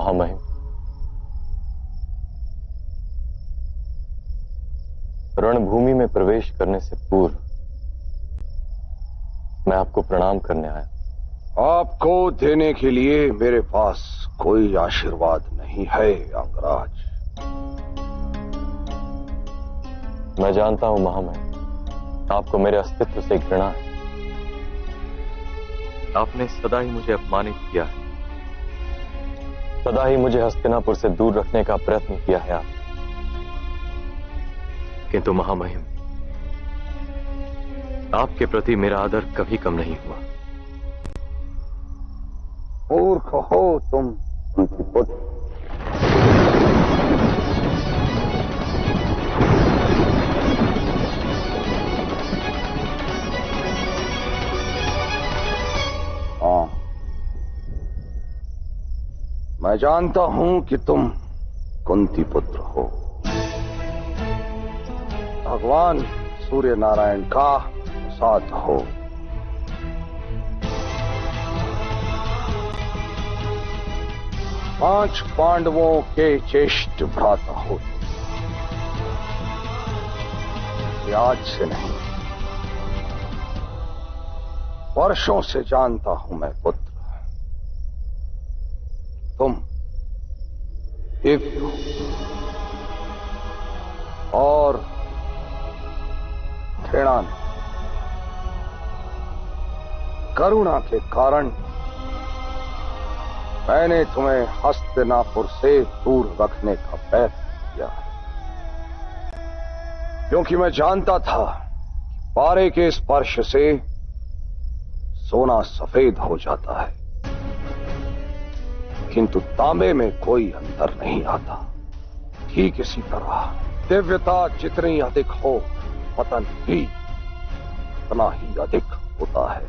महामहिम, रणभूमि में प्रवेश करने से पूर्व मैं आपको प्रणाम करने आया। आपको देने के लिए मेरे पास कोई आशीर्वाद नहीं है अंगराज। मैं जानता हूं महामहिम, आपको मेरे अस्तित्व से घृणा है। आपने सदा ही मुझे अपमानित किया है, सदा ही मुझे हस्तिनापुर से दूर रखने का प्रयत्न किया है आप। किंतु महामहिम, आपके प्रति मेरा आदर कभी कम नहीं हुआ। मूर्ख हो तुम उनकी पुत्र। मैं जानता हूं कि तुम कुंती पुत्र हो, भगवान सूर्य नारायण का साथ हो। पांच पांडवों के ज्येष्ठ भ्राता हो। ये आज से नहीं, वर्षों से जानता हूं मैं पुत्र। तुम दिव्य हो और घृणा नहीं, करुणा के कारण मैंने तुम्हें हस्तिनापुर से दूर रखने का प्रयत्न किया है, क्योंकि मैं जानता था कि पारे के स्पर्श से सोना सफेद हो जाता है, किंतु तांबे में कोई अंतर नहीं आता। ठीक इसी तरह दिव्यता जितनी अधिक हो, पतन भी उतना ही अधिक होता है।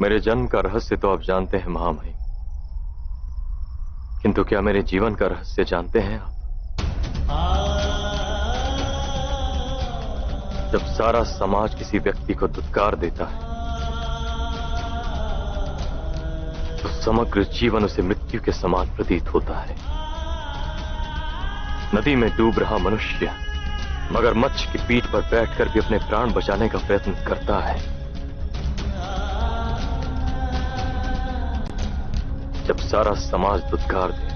मेरे जन्म का रहस्य तो आप जानते हैं महामहिम, किंतु क्या मेरे जीवन का रहस्य जानते हैं आप? जब सारा समाज किसी व्यक्ति को दुत्कार देता है तो समग्र जीवन उसे मृत्यु के समान प्रतीत होता है। नदी में डूब रहा मनुष्य मगरमच्छ की पीठ पर बैठकर भी अपने प्राण बचाने का प्रयत्न करता है। जब सारा समाज दुत्कार दे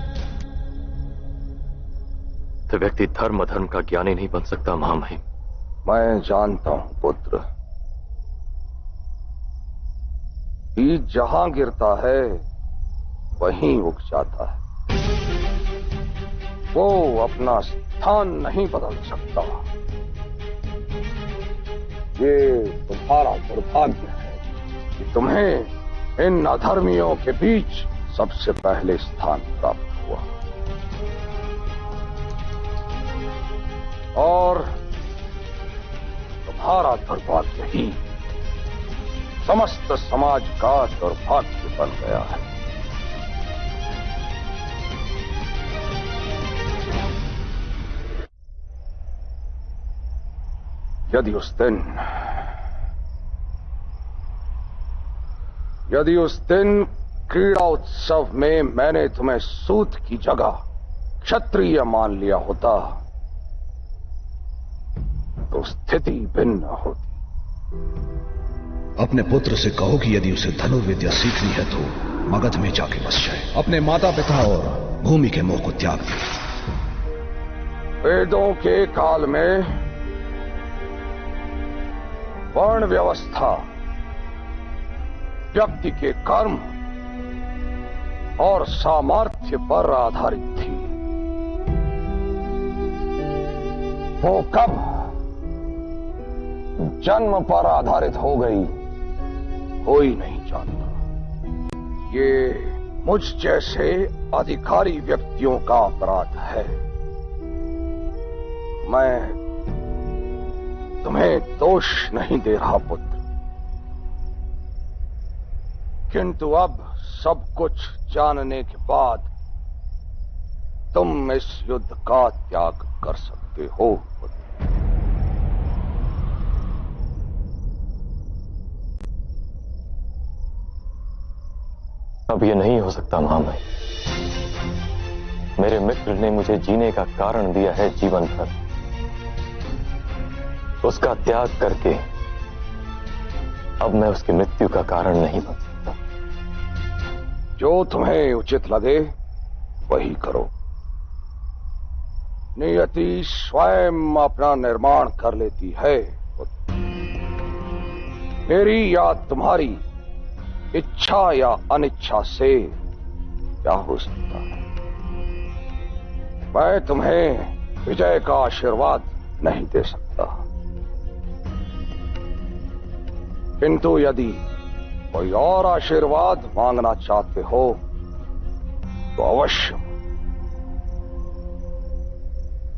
तो व्यक्ति धर्म अधर्म का ज्ञानी नहीं बन सकता महामहिम। मैं जानता हूं पुत्र, बीज जहां गिरता है वहीं उग जाता है। वो अपना स्थान नहीं बदल सकता। ये तुम्हारा दुर्भाग्य है कि तुम्हें इन अधर्मियों के बीच सबसे पहले स्थान प्राप्त हुआ, और तुम्हारा दुर्भाग्य ही समस्त समाज का दुर्भाग्य बन गया है। यदि उस दिन क्रीड़ा उत्सव में मैंने तुम्हें सूत की जगह क्षत्रिय मान लिया होता तो स्थिति भिन्न होती। अपने पुत्र से कहो कि यदि उसे धनुर्विद्या सीखनी है तो मगध में जाके बस जाए, अपने माता पिता और भूमि के मोह को त्याग दे। वेदों के काल में वर्ण व्यवस्था व्यक्ति के कर्म और सामर्थ्य पर आधारित थी। वो कब जन्म पर आधारित हो गई कोई नहीं जानता। ये मुझ जैसे अधिकारी व्यक्तियों का अपराध है। मैं तुम्हें दोष नहीं दे रहा पुत्र, किंतु अब सब कुछ जानने के बाद तुम इस युद्ध का त्याग कर सकते हो। अब यह नहीं हो सकता महामहिम। मेरे मित्र ने मुझे जीने का कारण दिया है जीवन भर। उसका त्याग करके अब मैं उसकी मृत्यु का कारण नहीं बन सकता। जो तुम्हें उचित लगे वही करो। नियति स्वयं अपना निर्माण कर लेती है। मेरी या तुम्हारी इच्छा या अनिच्छा से क्या हो सकता है? मैं तुम्हें विजय का आशीर्वाद नहीं दे सकता, किंतु यदि कोई और आशीर्वाद मांगना चाहते हो तो अवश्य।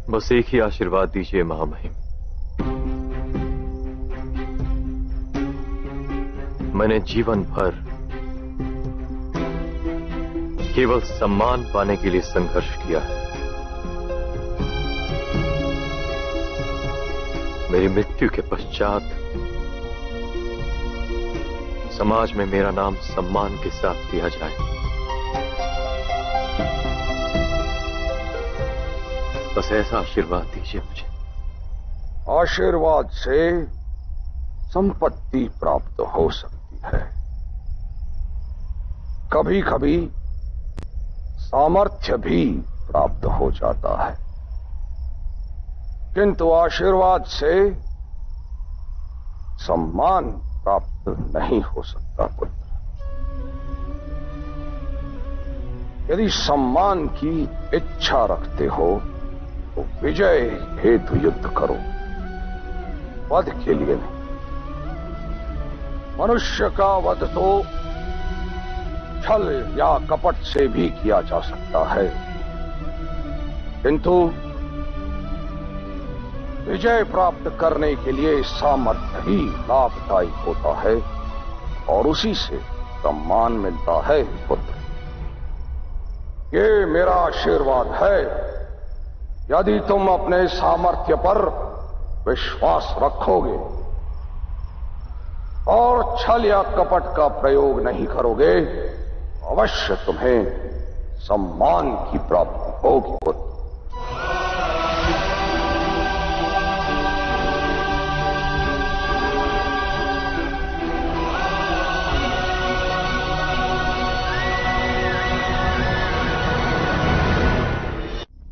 बस एक ही आशीर्वाद दीजिए महामहिम। मैंने जीवन भर केवल सम्मान पाने के लिए संघर्ष किया है। मेरी मृत्यु के पश्चात समाज में मेरा नाम सम्मान के साथ लिया जाए। बस ऐसा आशीर्वाद दीजिए मुझे। आशीर्वाद से संपत्ति प्राप्त हो सकती है, कभी कभी सामर्थ्य भी प्राप्त हो जाता है, किंतु आशीर्वाद से सम्मान प्राप्त नहीं हो सकता पुत्र। यदि सम्मान की इच्छा रखते हो तो विजय हेतु युद्ध करो, वध के लिए नहीं। मनुष्य का वध तो छल या कपट से भी किया जा सकता है, किंतु विजय प्राप्त करने के लिए सामर्थ्य ही लाभदायी होता है और उसी से सम्मान मिलता है पुत्र। ये मेरा आशीर्वाद है। यदि तुम अपने सामर्थ्य पर विश्वास रखोगे और छल या कपट का प्रयोग नहीं करोगे, अवश्य तुम्हें सम्मान की प्राप्ति होगी पुत्र।